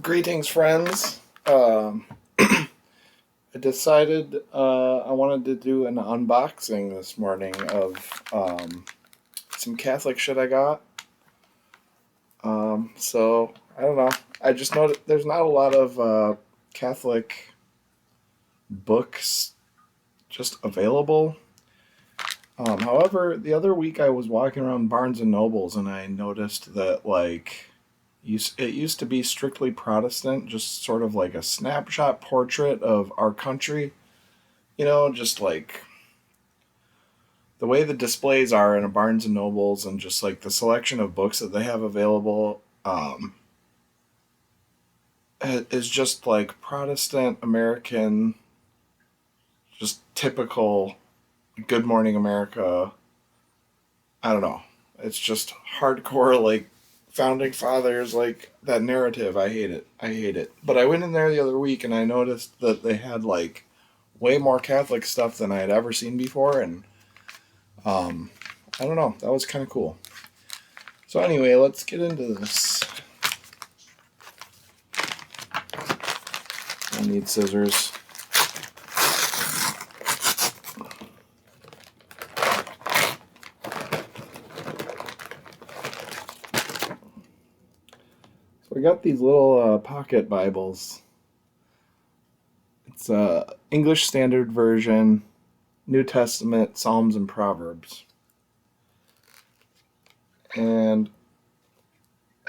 Greetings, friends. I decided I wanted to do an unboxing this morning of some Catholic shit I got. So, I don't know. I just know that there's not a lot of Catholic books just available. However, the other week I was walking around Barnes and Nobles and I noticed that, it used to be strictly Protestant, just sort of like a snapshot portrait of our country. Just like the way the displays are in a Barnes and Nobles and just like the selection of books that they have available is just like Protestant American, just typical Good Morning America. I don't know. It's just hardcore, like founding fathers, like that narrative. I hate it. I hate it. But I went in there the other week and I noticed that they had like way more Catholic stuff than I had ever seen before, and um, I don't know. That was kind of cool. So anyway, let's get into this. I need scissors. So we got these little pocket Bibles. It's English Standard Version, New Testament, Psalms, and Proverbs. And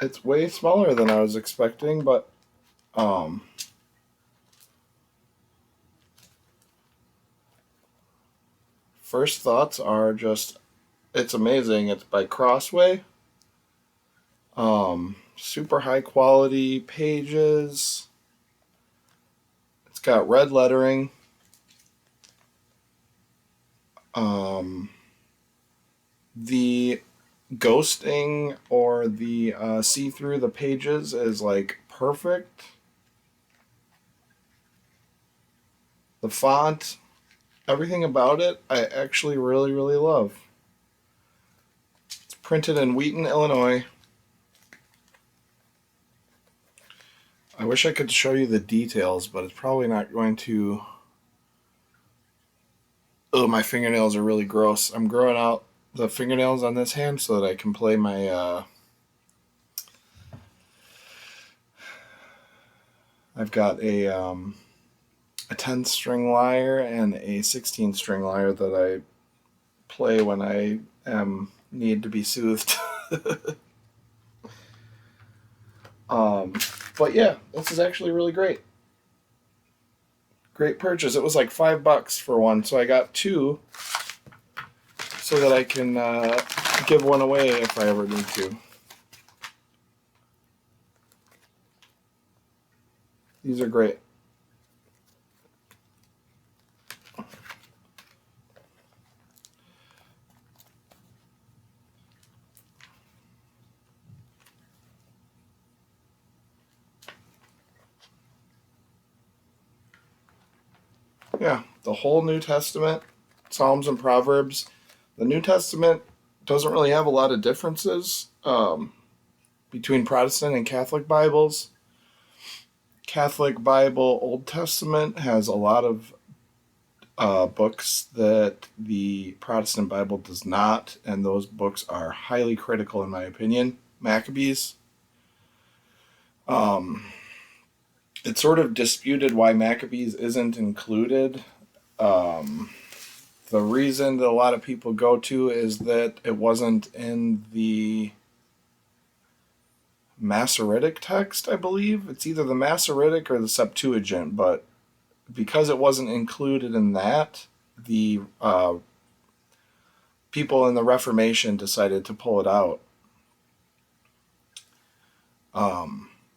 it's way smaller than I was expecting, but um, first thoughts are just it's amazing. It's by Crossway. Super high quality pages. It's got red lettering. Um, the ghosting or the see through the pages is like perfect. The font, everything about it, I actually really, really love. It's printed in Wheaton, Illinois. I wish I could show you the details, but it's probably not going to. Oh, my fingernails are really gross. I'm growing out the fingernails on this hand so that I can play my. I've got a 10 string lyre and a 16 string lyre that I play when I need to be soothed. um, but yeah, this is actually really great. Great purchase. It was like $5 for one, so I got two so that I can give one away if I ever need to. These are great. Yeah, the whole New Testament, Psalms and Proverbs. The New Testament doesn't really have a lot of differences between Protestant and Catholic Bibles. Catholic Bible Old Testament has a lot of books that the Protestant Bible does not, and those books are highly critical in my opinion. Maccabees. Um, it's sort of disputed why Maccabees isn't included. Um, the reason that a lot of people go to is that it wasn't in the Masoretic text, I believe. It's either the Masoretic or the Septuagint, but because it wasn't included in that, the people in the Reformation decided to pull it out.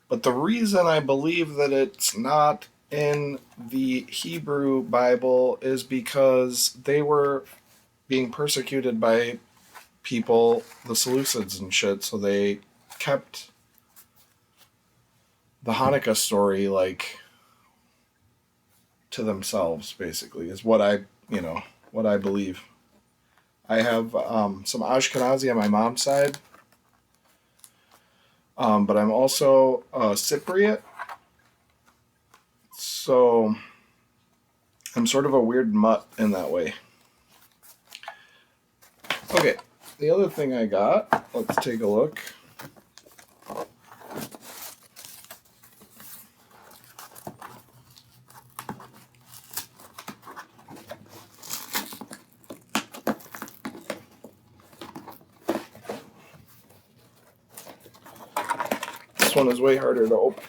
But the reason I believe that it's not in the Hebrew Bible is because they were being persecuted by people, the Seleucids and shit, so they kept the Hanukkah story like to themselves, basically, is what I believe. I have some Ashkenazi on my mom's side, but I'm also Cypriot, So I'm sort of a weird mutt in that way. Okay, the other thing I got, let's take a look. This one is way harder to open.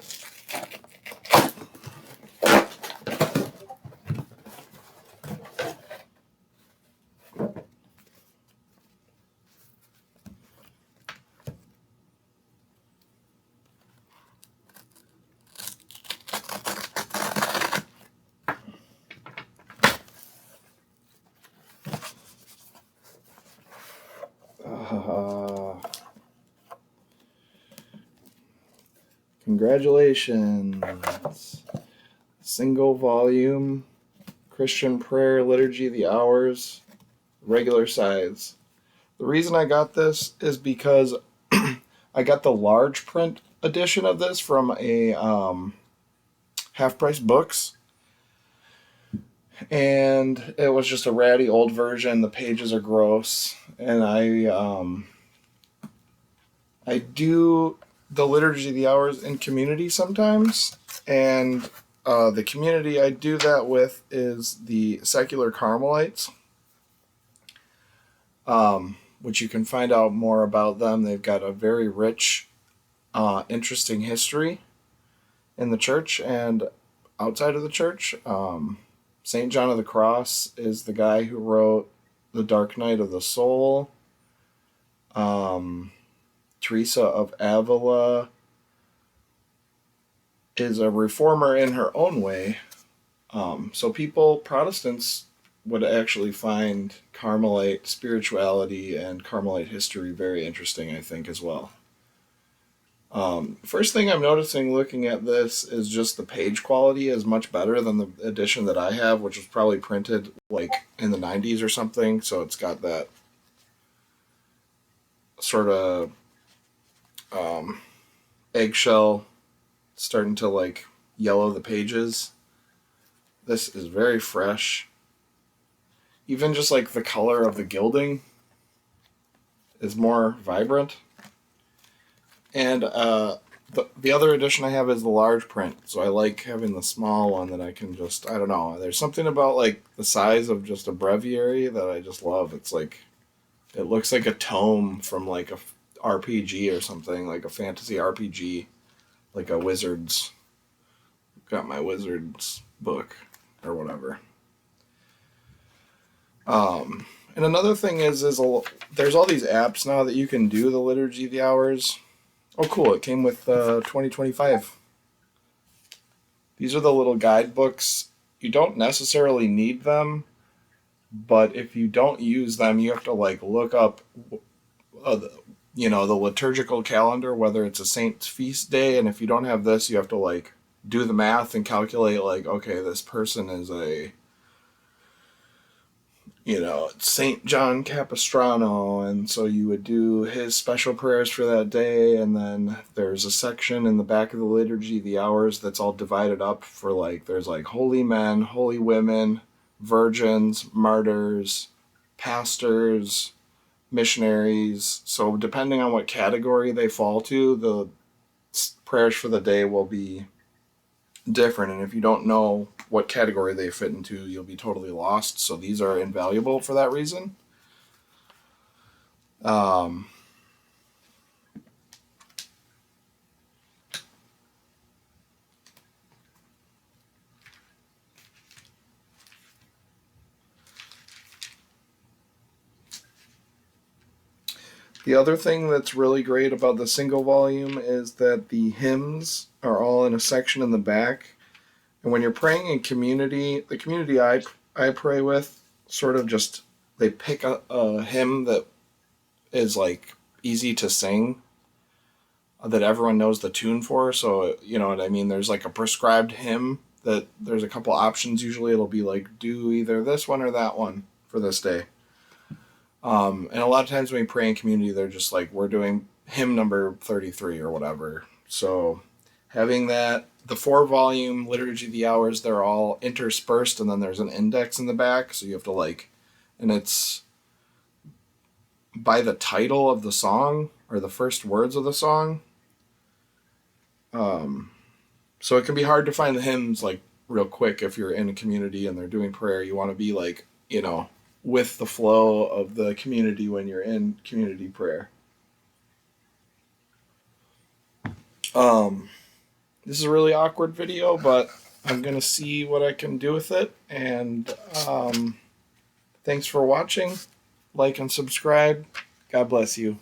Congratulations. Single volume Christian Prayer Liturgy, the Hours, regular size. The reason I got this is because I got the large print edition of this from a Half Price Books, and it was just a ratty old version. The pages are gross, and I do the Liturgy of the Hours in community sometimes, and the community I do that with is the Secular Carmelites, which you can find out more about them. They've got a very rich, interesting history in the church and outside of the church. St. John of the Cross is the guy who wrote The Dark Night of the Soul. Teresa of Avila is a reformer in her own way. So Protestants would actually find Carmelite spirituality and Carmelite history very interesting, I think, as well. First thing I'm noticing looking at this is just the page quality is much better than the edition that I have, which was probably printed like in the 90s or something. So it's got that sort of eggshell starting to like yellow the pages. This is very fresh. Even just like the color of the gilding is more vibrant. And the other edition I have is the large print, so I like having the small one that I can just, I don't know, there's something about like the size of just a breviary that I just love. It's like, it looks like a tome from like a RPG or something, like a fantasy RPG, like a Wizards, got my Wizards book or whatever. And another thing is there's all these apps now that you can do the Liturgy of the Hours. Oh, cool. It came with 2025. These are the little guidebooks. You don't necessarily need them, but if you don't use them, you have to like look up, the liturgical calendar, whether it's a saint's feast day. And if you don't have this, you have to like do the math and calculate like, okay, this person is a St. John Capistrano, and so you would do his special prayers for that day, and then there's a section in the back of the Liturgy, the Hours, that's all divided up for like, there's like holy men, holy women, virgins, martyrs, pastors, missionaries. So depending on what category they fall to, the prayers for the day will be different, and if you don't know what category they fit into, you'll be totally lost. So these are invaluable for that reason. The other thing that's really great about the single volume is that the hymns are all in a section in the back. And when you're praying in community, the community I pray with sort of just, they pick a hymn that is like easy to sing, that everyone knows the tune for. So, you know what I mean? There's like a prescribed hymn that there's a couple options. Usually it'll be like, do either this one or that one for this day. And a lot of times when we pray in community, they're just like, we're doing hymn number 33 or whatever. So having that the 4-volume Liturgy of the Hours, they're all interspersed, and then there's an index in the back, so you have to like, and it's by the title of the song or the first words of the song. So it can be hard to find the hymns like real quick if you're in a community and they're doing prayer. You want to be like, with the flow of the community when you're in community prayer. This is a really awkward video, but I'm going to see what I can do with it. And thanks for watching. Like and subscribe. God bless you.